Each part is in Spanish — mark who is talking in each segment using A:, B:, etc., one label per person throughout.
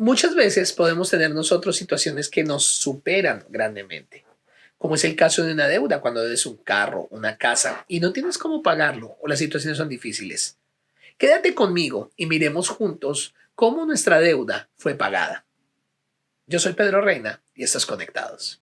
A: Muchas veces podemos tener nosotros situaciones que nos superan grandemente, como es el caso de una deuda cuando debes un carro, una casa y no tienes cómo pagarlo o las situaciones son difíciles. Quédate conmigo y miremos juntos cómo nuestra deuda fue pagada. Yo soy Pedro Reina y estás conectados.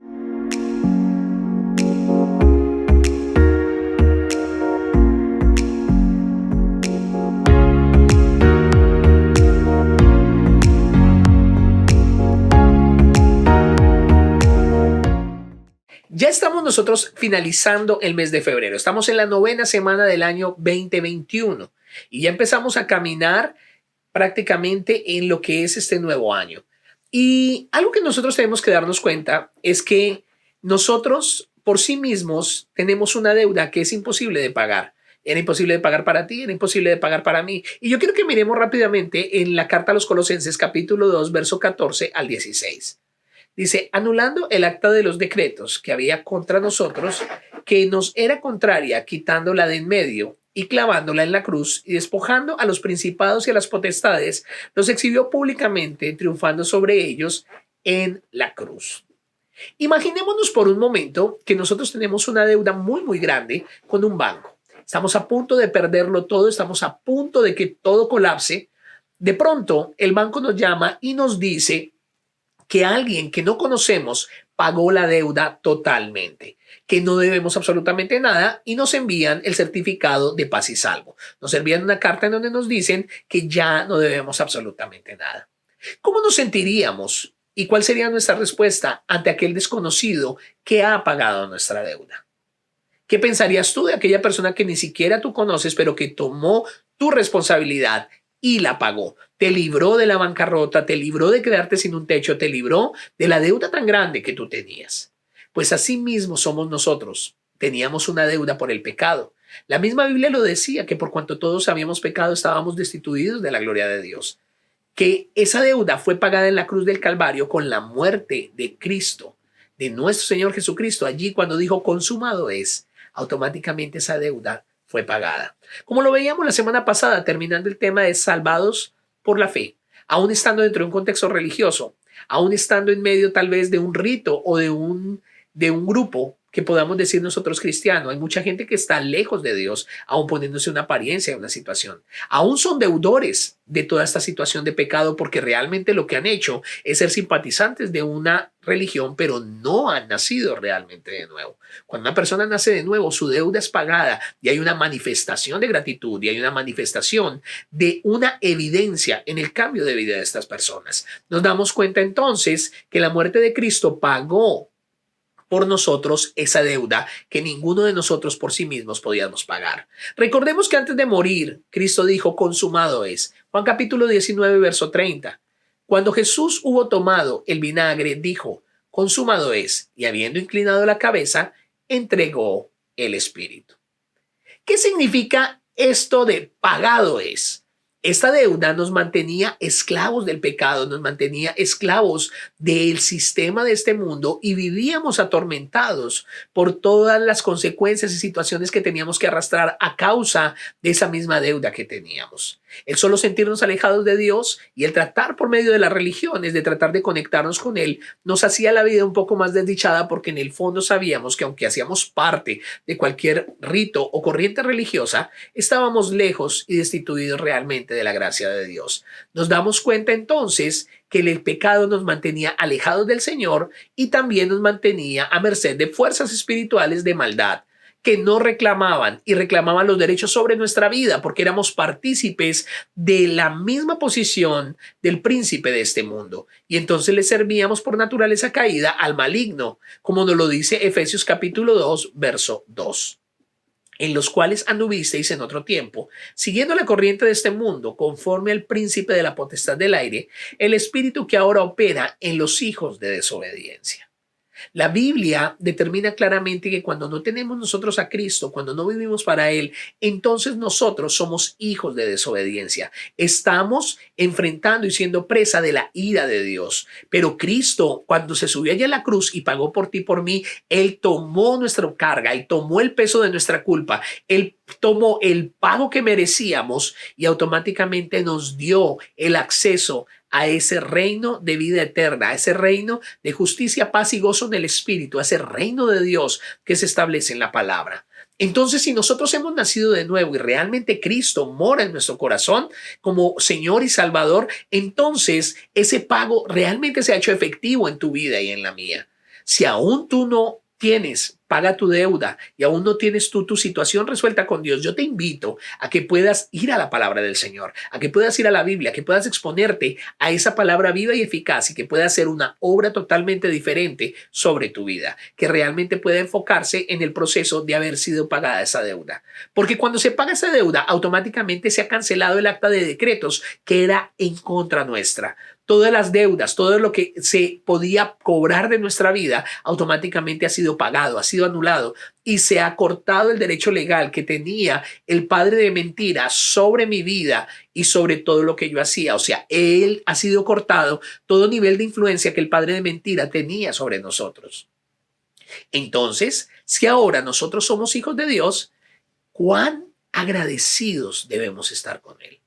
A: Ya estamos nosotros finalizando el mes de febrero. Estamos en la 9ª semana del año 2021 y ya empezamos a caminar prácticamente en lo que es este nuevo año. Y algo que nosotros tenemos que darnos cuenta es que nosotros por sí mismos tenemos una deuda que es imposible de pagar. Era imposible de pagar para ti, era imposible de pagar para mí. Y yo quiero que miremos rápidamente en la carta a los Colosenses capítulo 2, verso 14 al 16. Dice, anulando el acta de los decretos que había contra nosotros, que nos era contraria, quitándola de en medio y clavándola en la cruz y despojando a los principados y a las potestades, los exhibió públicamente, triunfando sobre ellos en la cruz. Imaginémonos por un momento que nosotros tenemos una deuda muy grande con un banco. Estamos a punto de perderlo todo, estamos a punto de que todo colapse. De pronto, el banco nos llama y nos dice que alguien que no conocemos pagó la deuda totalmente, que no debemos absolutamente nada y nos envían el certificado de paz y salvo. Nos envían una carta en donde nos dicen que ya no debemos absolutamente nada. ¿Cómo nos sentiríamos y cuál sería nuestra respuesta ante aquel desconocido que ha pagado nuestra deuda? ¿Qué pensarías tú de aquella persona que ni siquiera tú conoces, pero que tomó tu responsabilidad y la pagó? Te libró de la bancarrota, te libró de quedarte sin un techo, te libró de la deuda tan grande que tú tenías. Pues así mismo somos nosotros. Teníamos una deuda por el pecado. La misma Biblia lo decía, que por cuanto todos habíamos pecado estábamos destituidos de la gloria de Dios. Que esa deuda fue pagada en la cruz del Calvario con la muerte de Cristo, de nuestro Señor Jesucristo. Allí cuando dijo consumado es, automáticamente esa deuda fue pagada. Como lo veíamos la semana pasada, terminando el tema de salvados por la fe, aún estando dentro de un contexto religioso, aún estando en medio tal vez de un rito o de un grupo que podamos decir nosotros cristianos. Hay mucha gente que está lejos de Dios, aún poniéndose una apariencia en una situación. Aún son deudores de toda esta situación de pecado porque realmente lo que han hecho es ser simpatizantes de una religión, pero no han nacido realmente de nuevo. Cuando una persona nace de nuevo, su deuda es pagada y hay una manifestación de gratitud y hay una manifestación de una evidencia en el cambio de vida de estas personas. Nos damos cuenta entonces que la muerte de Cristo pagó por nosotros esa deuda que ninguno de nosotros por sí mismos podíamos pagar. Recordemos que antes de morir, Cristo dijo, consumado es. Juan capítulo 19, verso 30. Cuando Jesús hubo tomado el vinagre, dijo, consumado es, y habiendo inclinado la cabeza, entregó el Espíritu. ¿Qué significa esto de pagado es? Esta deuda nos mantenía esclavos del pecado, nos mantenía esclavos del sistema de este mundo y vivíamos atormentados por todas las consecuencias y situaciones que teníamos que arrastrar a causa de esa misma deuda que teníamos. El solo sentirnos alejados de Dios y el tratar por medio de las religiones, de tratar de conectarnos con Él, nos hacía la vida un poco más desdichada porque en el fondo sabíamos que aunque hacíamos parte de cualquier rito o corriente religiosa, estábamos lejos y destituidos realmente de la gracia de Dios. Nos damos cuenta entonces que el pecado nos mantenía alejados del Señor y también nos mantenía a merced de fuerzas espirituales de maldad que no reclamaban y reclamaban los derechos sobre nuestra vida porque éramos partícipes de la misma posición del príncipe de este mundo. Y entonces le servíamos por naturaleza caída al maligno, como nos lo dice Efesios capítulo 2, verso 2. En los cuales anduvisteis en otro tiempo, siguiendo la corriente de este mundo, conforme al príncipe de la potestad del aire, el espíritu que ahora opera en los hijos de desobediencia. La Biblia determina claramente que cuando no tenemos nosotros a Cristo, cuando no vivimos para Él, entonces nosotros somos hijos de desobediencia. Estamos enfrentando y siendo presa de la ira de Dios. Pero Cristo, cuando se subió allá a la cruz y pagó por ti y por mí, Él tomó nuestra carga, Él tomó el peso de nuestra culpa, Él tomó el pago que merecíamos y automáticamente nos dio el acceso a ese reino de vida eterna, a ese reino de justicia, paz y gozo en el Espíritu, a ese reino de Dios que se establece en la palabra. Entonces, si nosotros hemos nacido de nuevo y realmente Cristo mora en nuestro corazón como Señor y Salvador, entonces ese pago realmente se ha hecho efectivo en tu vida y en la mía. Si aún tú no tienes, paga tu deuda y aún no tienes tú tu situación resuelta con Dios, yo te invito a que puedas ir a la palabra del Señor, a que puedas ir a la Biblia, a que puedas exponerte a esa palabra viva y eficaz y que pueda hacer una obra totalmente diferente sobre tu vida, que realmente pueda enfocarse en el proceso de haber sido pagada esa deuda. Porque cuando se paga esa deuda, automáticamente se ha cancelado el acta de decretos que era en contra nuestra. Todas las deudas, todo lo que se podía cobrar de nuestra vida, automáticamente ha sido pagado, ha sido anulado y se ha cortado el derecho legal que tenía el padre de mentira sobre mi vida y sobre todo lo que yo hacía. O sea, él ha sido cortado todo nivel de influencia que el padre de mentira tenía sobre nosotros. Entonces, si ahora nosotros somos hijos de Dios, ¿cuán agradecidos debemos estar con él?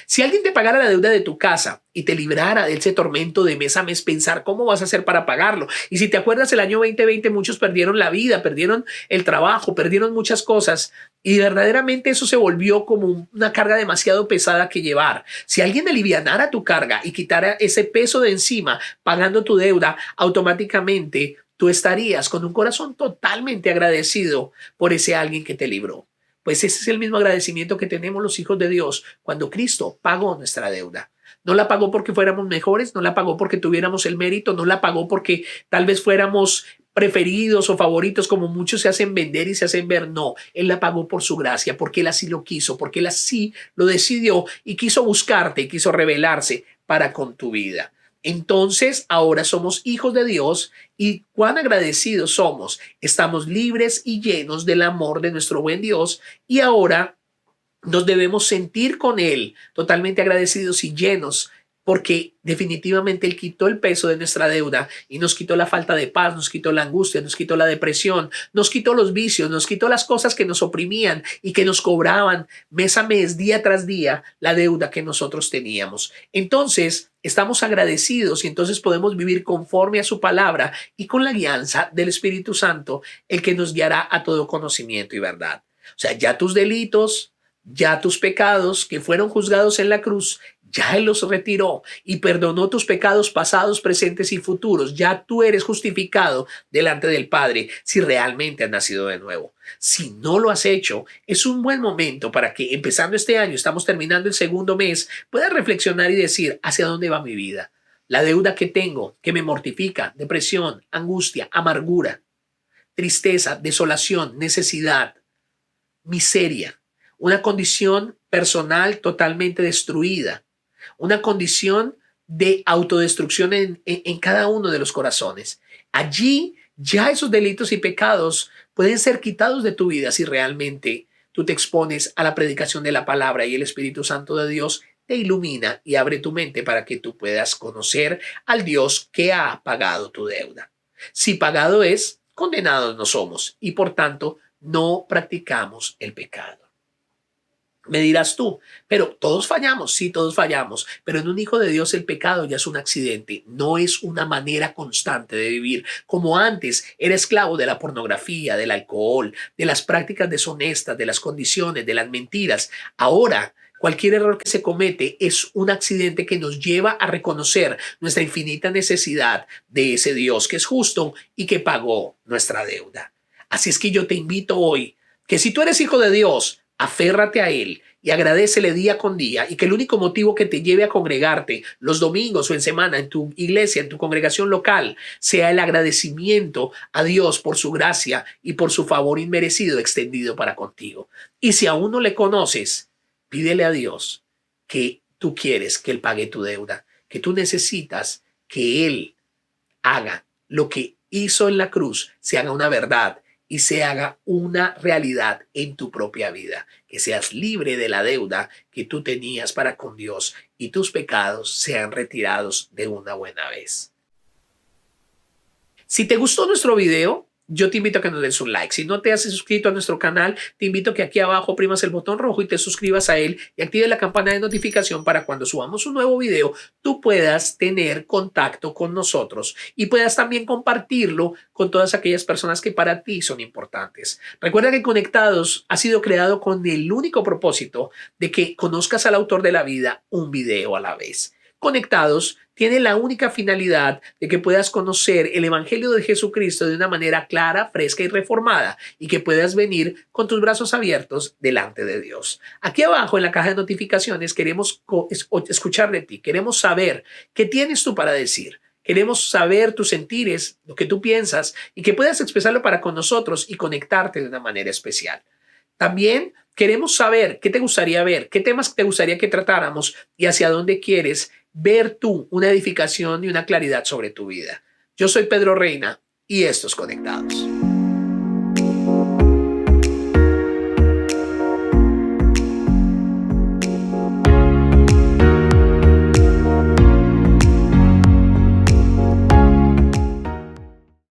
A: Si alguien te pagara la deuda de tu casa y te librara de ese tormento de mes a mes, pensar cómo vas a hacer para pagarlo. Y si te acuerdas, el año 2020 muchos perdieron la vida, perdieron el trabajo, perdieron muchas cosas y verdaderamente eso se volvió como una carga demasiado pesada que llevar. Si alguien alivianara tu carga y quitara ese peso de encima pagando tu deuda, automáticamente tú estarías con un corazón totalmente agradecido por ese alguien que te libró. Pues ese es el mismo agradecimiento que tenemos los hijos de Dios cuando Cristo pagó nuestra deuda. No la pagó porque fuéramos mejores, no la pagó porque tuviéramos el mérito, no la pagó porque tal vez fuéramos preferidos o favoritos como muchos se hacen vender y se hacen ver. No, Él la pagó por su gracia, porque Él así lo quiso, porque Él así lo decidió y quiso buscarte y quiso revelarse para con tu vida. Entonces, ahora somos hijos de Dios y cuán agradecidos somos. Estamos libres y llenos del amor de nuestro buen Dios y ahora nos debemos sentir con Él totalmente agradecidos y llenos porque definitivamente Él quitó el peso de nuestra deuda y nos quitó la falta de paz, nos quitó la angustia, nos quitó la depresión, nos quitó los vicios, nos quitó las cosas que nos oprimían y que nos cobraban mes a mes, día tras día, la deuda que nosotros teníamos. Entonces, estamos agradecidos y entonces podemos vivir conforme a su palabra y con la guianza del Espíritu Santo, el que nos guiará a todo conocimiento y verdad. O sea, ya tus delitos, ya tus pecados que fueron juzgados en la cruz, ya Él los retiró y perdonó tus pecados pasados, presentes y futuros. Ya tú eres justificado delante del Padre si realmente has nacido de nuevo. Si no lo has hecho, es un buen momento para que empezando este año, estamos terminando el segundo mes, puedas reflexionar y decir hacia dónde va mi vida. La deuda que tengo, que me mortifica, depresión, angustia, amargura, tristeza, desolación, necesidad, miseria, una condición personal totalmente destruida, una condición de autodestrucción en cada uno de los corazones. Allí ya esos delitos y pecados pueden ser quitados de tu vida si realmente tú te expones a la predicación de la palabra y el Espíritu Santo de Dios te ilumina y abre tu mente para que tú puedas conocer al Dios que ha pagado tu deuda. Si pagado es, condenados no somos y por tanto no practicamos el pecado. Me dirás tú, pero todos fallamos, sí, todos fallamos, pero en un hijo de Dios el pecado ya es un accidente, no es una manera constante de vivir. Como antes era esclavo de la pornografía, del alcohol, de las prácticas deshonestas, de las condiciones, de las mentiras, ahora cualquier error que se comete es un accidente que nos lleva a reconocer nuestra infinita necesidad de ese Dios que es justo y que pagó nuestra deuda. Así es que yo te invito hoy que si tú eres hijo de Dios, aférrate a Él y agradécele día con día y que el único motivo que te lleve a congregarte los domingos o en semana en tu iglesia, en tu congregación local, sea el agradecimiento a Dios por su gracia y por su favor inmerecido extendido para contigo. Y si aún no le conoces, pídele a Dios que tú quieres que Él pague tu deuda, que tú necesitas que Él haga lo que hizo en la cruz, se haga una verdad y se haga una realidad en tu propia vida, que seas libre de la deuda que tú tenías para con Dios y tus pecados sean retirados de una buena vez. Si te gustó nuestro video, yo te invito a que nos des un like. Si no te has suscrito a nuestro canal, te invito a que aquí abajo oprimas el botón rojo y te suscribas a él y actives la campana de notificación para cuando subamos un nuevo video, tú puedas tener contacto con nosotros y puedas también compartirlo con todas aquellas personas que para ti son importantes. Recuerda que Conectados ha sido creado con el único propósito de que conozcas al autor de la vida un video a la vez. Conectados tiene la única finalidad de que puedas conocer el Evangelio de Jesucristo de una manera clara, fresca y reformada y que puedas venir con tus brazos abiertos delante de Dios. Aquí abajo en la caja de notificaciones queremos escuchar de ti, queremos saber qué tienes tú para decir. Queremos saber tus sentires, lo que tú piensas y que puedas expresarlo para con nosotros y conectarte de una manera especial. También queremos saber qué te gustaría ver, qué temas te gustaría que tratáramos y hacia dónde quieres ver tú una edificación y una claridad sobre tu vida. Yo soy Pedro Reina y estos Conectados.